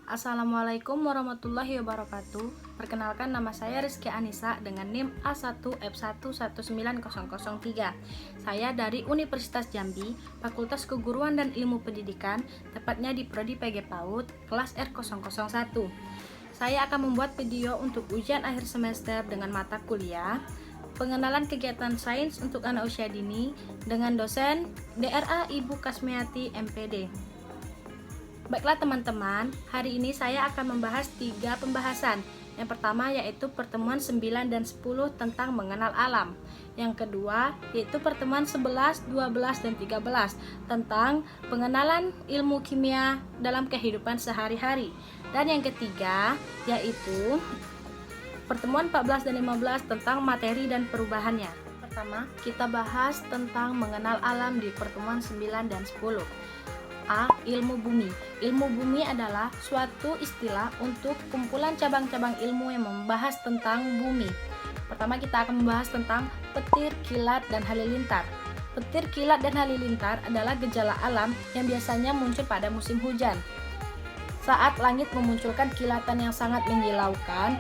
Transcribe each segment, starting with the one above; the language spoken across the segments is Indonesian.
Assalamualaikum warahmatullahi wabarakatuh. Perkenalkan, nama saya Rizky Anissa dengan NIM A1F1190003. Saya dari Universitas Jambi, Fakultas Keguruan dan Ilmu Pendidikan, tepatnya di Prodi PG PAUD, kelas R001. Saya akan membuat video untuk ujian akhir semester dengan mata kuliah pengenalan kegiatan sains untuk anak usia dini dengan dosen DRA Ibu Kasmiati MPD. Baiklah teman-teman, hari ini saya akan membahas 3 pembahasan. Yang pertama yaitu pertemuan 9 dan 10 tentang mengenal alam. Yang kedua yaitu pertemuan 11, 12, dan 13 tentang pengenalan ilmu kimia dalam kehidupan sehari-hari. Dan yang ketiga yaitu pertemuan 14 dan 15 tentang materi dan perubahannya. Pertama, kita bahas tentang mengenal alam di pertemuan 9 dan 10. A. Ilmu bumi. Ilmu bumi adalah suatu istilah untuk kumpulan cabang-cabang ilmu yang membahas tentang bumi. Pertama kita akan membahas tentang petir, kilat, dan halilintar. Petir, kilat, dan halilintar adalah gejala alam yang biasanya muncul pada musim hujan. Saat langit memunculkan kilatan yang sangat menyilaukan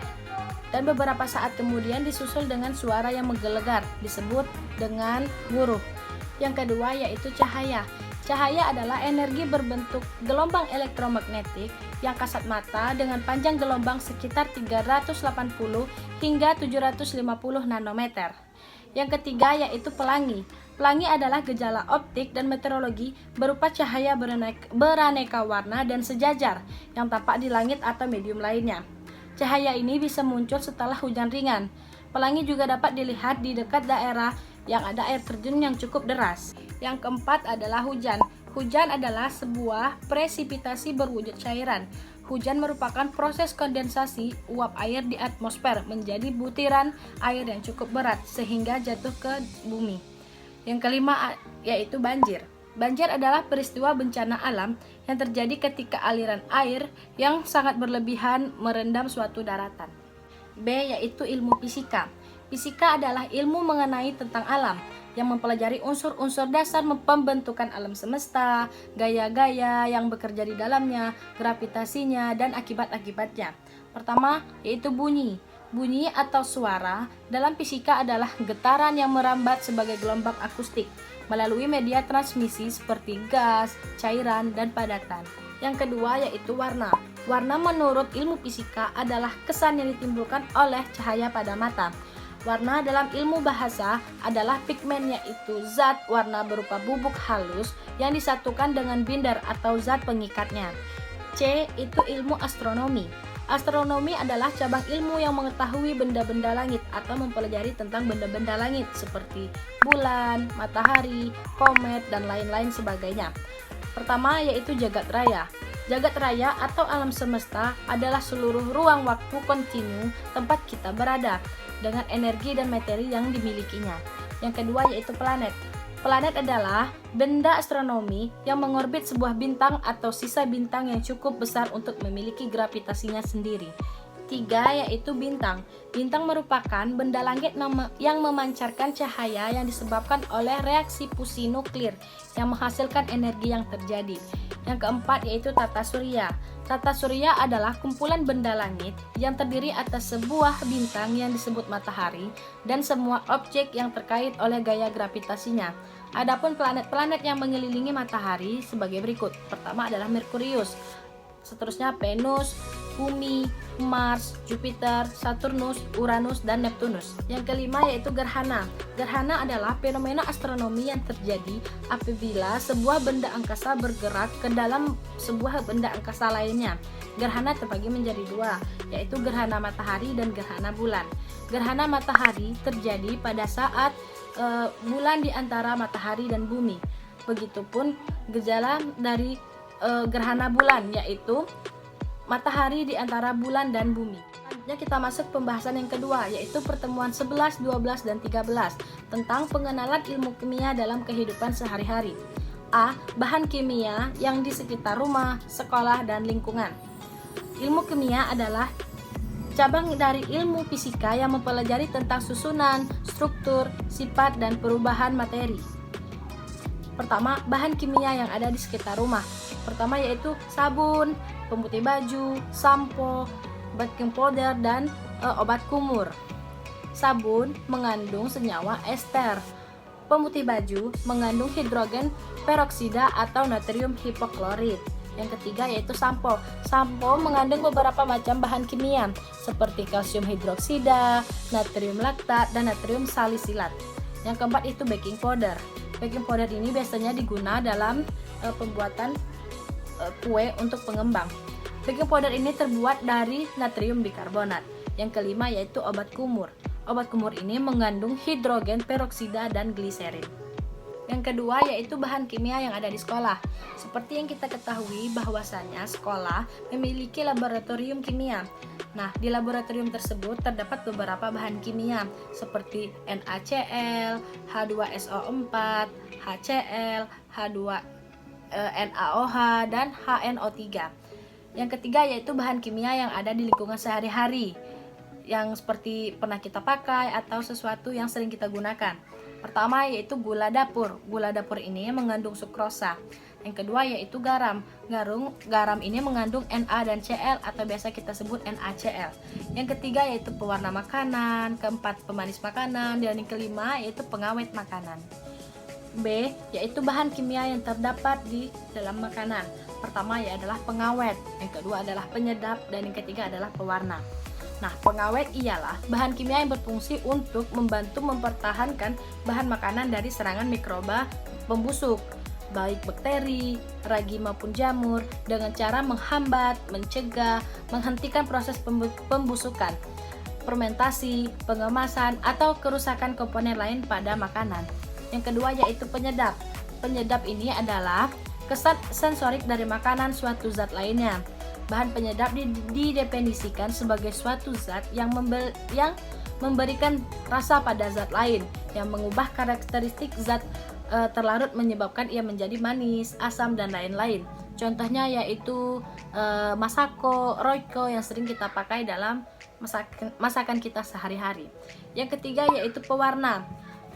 dan beberapa saat kemudian disusul dengan suara yang menggelegar, disebut dengan guruh. Yang kedua yaitu cahaya. Cahaya adalah energi berbentuk gelombang elektromagnetik yang kasat mata dengan panjang gelombang sekitar 380 hingga 750 nanometer. Yang ketiga yaitu pelangi. Pelangi adalah gejala optik dan meteorologi berupa cahaya beraneka warna dan sejajar yang tampak di langit atau medium lainnya. Cahaya ini bisa muncul setelah hujan ringan. Pelangi juga dapat dilihat di dekat daerah yang ada air terjun yang cukup deras. Yang keempat adalah hujan. Hujan adalah sebuah presipitasi berwujud cairan. Hujan merupakan proses kondensasi uap air di atmosfer menjadi butiran air yang cukup berat sehingga jatuh ke bumi. Yang kelima yaitu banjir. Banjir adalah peristiwa bencana alam yang terjadi ketika aliran air yang sangat berlebihan merendam suatu daratan. B yaitu ilmu fisika. Fisika adalah ilmu mengenai tentang alam yang mempelajari unsur-unsur dasar pembentukan alam semesta, gaya-gaya yang bekerja di dalamnya, gravitasinya, dan akibat-akibatnya. Pertama, yaitu bunyi. Bunyi atau suara dalam fisika adalah getaran yang merambat sebagai gelombang akustik melalui media transmisi seperti gas, cairan, dan padatan. Yang kedua yaitu warna. Warna menurut ilmu fisika adalah kesan yang ditimbulkan oleh cahaya pada mata. Warna dalam ilmu bahasa adalah pigmen, yaitu zat warna berupa bubuk halus yang disatukan dengan binder atau zat pengikatnya. C itu ilmu astronomi. Astronomi adalah cabang ilmu yang mengetahui benda-benda langit atau mempelajari tentang benda-benda langit seperti bulan, matahari, komet, dan lain-lain sebagainya. Pertama yaitu jagat raya. Jagat raya atau alam semesta adalah seluruh ruang waktu kontinu tempat kita berada dengan energi dan materi yang dimilikinya. Yang kedua yaitu planet. Planet adalah benda astronomi yang mengorbit sebuah bintang atau sisa bintang yang cukup besar untuk memiliki gravitasinya sendiri. 3 yaitu bintang. Bintang merupakan benda langit yang memancarkan cahaya yang disebabkan oleh reaksi fusi nuklir yang menghasilkan energi yang terjadi. Yang keempat yaitu tata surya. Tata surya adalah kumpulan benda langit yang terdiri atas sebuah bintang yang disebut matahari dan semua objek yang terkait oleh gaya gravitasinya. Adapun planet-planet yang mengelilingi matahari sebagai berikut. Pertama adalah Merkurius, seterusnya Venus, Bumi, Mars, Jupiter, Saturnus, Uranus, dan Neptunus. Yang kelima yaitu gerhana. Gerhana adalah fenomena astronomi yang terjadi apabila sebuah benda angkasa bergerak ke dalam sebuah benda angkasa lainnya. Gerhana terbagi menjadi 2, yaitu gerhana matahari dan gerhana bulan. Gerhana matahari terjadi pada saat bulan di antara matahari dan bumi. Begitupun gejala dari gerhana bulan, yaitu matahari di antara bulan dan bumi. Selanjutnya kita masuk pembahasan yang kedua, yaitu pertemuan 11, 12, dan 13 tentang pengenalan ilmu kimia dalam kehidupan sehari-hari. A. Bahan kimia yang di sekitar rumah, sekolah, dan lingkungan. Ilmu kimia adalah cabang dari ilmu fisika yang mempelajari tentang susunan, struktur, sifat, dan perubahan materi. Pertama, bahan kimia yang ada di sekitar rumah. Pertama yaitu sabun, pemutih baju, sampo, baking powder, dan obat kumur. Sabun mengandung senyawa ester. Pemutih baju mengandung hidrogen peroksida atau natrium hipoklorit. Yang ketiga yaitu sampo. Sampo mengandung beberapa macam bahan kimia seperti kalsium hidroksida, natrium laktat, dan natrium salisilat. Yang keempat itu baking powder. Baking powder ini biasanya digunakan dalam pembuatan kue untuk pengembang. Baking powder ini terbuat dari natrium bikarbonat. Yang kelima yaitu obat kumur. Obat kumur ini mengandung hidrogen peroksida dan gliserin. Yang kedua yaitu bahan kimia yang ada di sekolah. Seperti yang kita ketahui bahwasanya sekolah memiliki laboratorium kimia. Nah, di laboratorium tersebut terdapat beberapa bahan kimia seperti NaCl, H2SO4, HCl, H2NaOH, dan HNO3. Yang ketiga yaitu bahan kimia yang ada di lingkungan sehari-hari, yang seperti pernah kita pakai atau sesuatu yang sering kita gunakan. Pertama yaitu gula dapur. Gula dapur ini mengandung sukrosa. Yang kedua yaitu garam. Garam ini mengandung Na dan Cl atau biasa kita sebut NaCl. Yang ketiga yaitu pewarna makanan. Keempat pemanis makanan. Dan yang kelima yaitu pengawet makanan. B yaitu bahan kimia yang terdapat di dalam makanan. Pertama adalah pengawet. Yang kedua adalah penyedap. Dan yang ketiga adalah pewarna. Nah, pengawet ialah bahan kimia yang berfungsi untuk membantu mempertahankan bahan makanan dari serangan mikroba pembusuk, baik bakteri, ragi maupun jamur, dengan cara menghambat, mencegah, menghentikan proses pembusukan, fermentasi, pengemasan, atau kerusakan komponen lain pada makanan. Yang kedua yaitu penyedap. Penyedap ini adalah kesan sensorik dari makanan suatu zat lainnya. Bahan penyedap didefinisikan sebagai suatu zat yang memberikan rasa pada zat lain, yang mengubah karakteristik zat terlarut menyebabkan ia menjadi manis, asam, dan lain-lain. Contohnya yaitu masako, roiko yang sering kita pakai dalam masakan kita sehari-hari. Yang ketiga yaitu pewarna.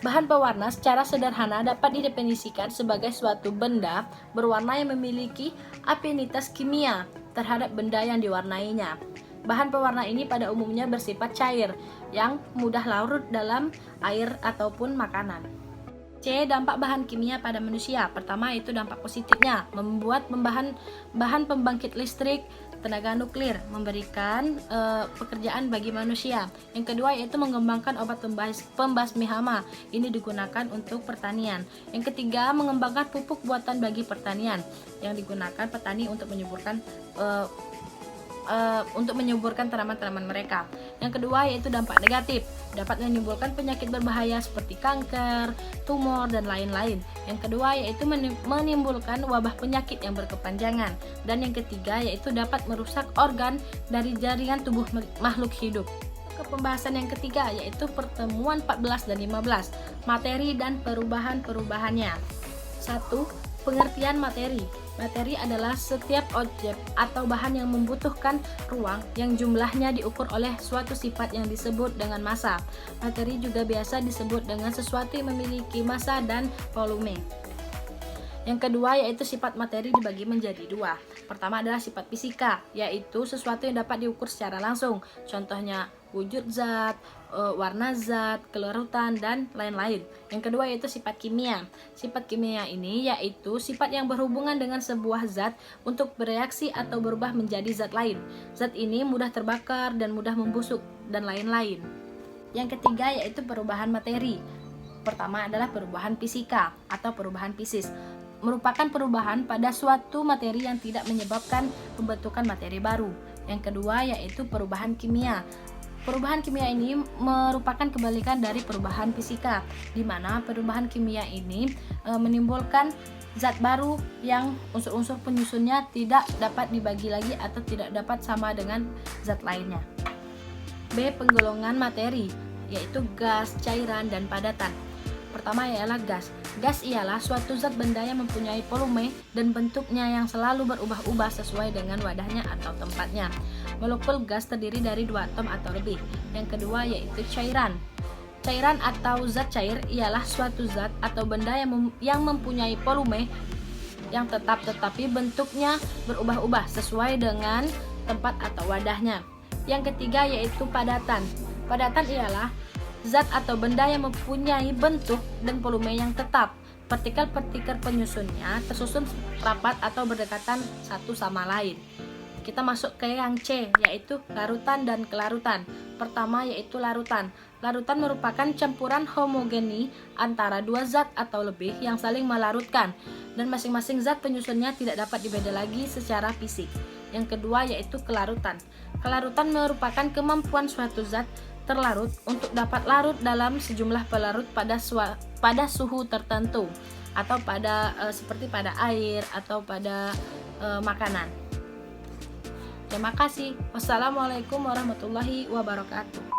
Bahan pewarna secara sederhana dapat didefinisikan sebagai suatu benda berwarna yang memiliki afinitas kimia terhadap benda yang diwarnainya. Bahan pewarna ini pada umumnya bersifat cair yang mudah larut dalam air ataupun makanan. C. Dampak bahan kimia pada manusia. Pertama itu dampak positifnya, membuat bahan pembangkit listrik tenaga nuklir, memberikan pekerjaan bagi manusia. Yang kedua yaitu mengembangkan obat pembasmi hama. Ini digunakan untuk pertanian. Yang ketiga mengembangkan pupuk buatan bagi pertanian yang digunakan petani untuk menyuburkan tanaman-tanaman mereka. Yang kedua yaitu dampak negatif, dapat menimbulkan penyakit berbahaya seperti kanker, tumor, dan lain-lain. Yang kedua yaitu menimbulkan wabah penyakit yang berkepanjangan. Dan yang ketiga yaitu dapat merusak organ dari jaringan tubuh makhluk hidup. Ke pembahasan yang ketiga yaitu pertemuan 14 dan 15, materi dan perubahan-perubahannya. 1. Pengertian materi. Materi adalah setiap objek atau bahan yang membutuhkan ruang yang jumlahnya diukur oleh suatu sifat yang disebut dengan massa. Materi juga biasa disebut dengan sesuatu yang memiliki massa dan volume. Yang kedua yaitu sifat materi dibagi menjadi dua. Pertama adalah sifat fisika, yaitu sesuatu yang dapat diukur secara langsung. Contohnya wujud zat, warna zat, kelarutan, dan lain-lain. Yang kedua yaitu sifat kimia. Sifat kimia ini yaitu sifat yang berhubungan dengan sebuah zat untuk bereaksi atau berubah menjadi zat lain. Zat ini mudah terbakar dan mudah membusuk, dan lain-lain. Yang ketiga yaitu perubahan materi. Pertama adalah perubahan fisika atau perubahan fisis, merupakan perubahan pada suatu materi yang tidak menyebabkan pembentukan materi baru. Yang kedua yaitu perubahan kimia. Perubahan kimia ini merupakan kebalikan dari perubahan fisika, di mana perubahan kimia ini menimbulkan zat baru yang unsur-unsur penyusunnya tidak dapat dibagi lagi atau tidak dapat sama dengan zat lainnya. B. Penggolongan materi, yaitu gas, cairan, dan padatan. Pertama ialah gas. Gas ialah suatu zat benda yang mempunyai volume dan bentuknya yang selalu berubah-ubah sesuai dengan wadahnya atau tempatnya. Molekul gas terdiri dari 2 atom atau lebih. Yang kedua yaitu cairan. Cairan atau zat cair ialah suatu zat atau benda yang mempunyai volume yang tetap tetapi bentuknya berubah-ubah sesuai dengan tempat atau wadahnya. Yang ketiga yaitu padatan. Padatan ialah zat atau benda yang mempunyai bentuk dan volume yang tetap. Partikel-partikel penyusunnya tersusun rapat atau berdekatan satu sama lain. Kita masuk ke yang C, yaitu larutan dan kelarutan. Pertama yaitu larutan. Larutan merupakan campuran homogeni antara dua zat atau lebih yang saling melarutkan, dan masing-masing zat penyusunnya tidak dapat dibedakan lagi secara fisik. Yang kedua yaitu kelarutan. Kelarutan merupakan kemampuan suatu zat terlarut untuk dapat larut dalam sejumlah pelarut pada suhu tertentu, atau seperti pada air atau pada makanan. Terima kasih. Wassalamualaikum warahmatullahi wabarakatuh.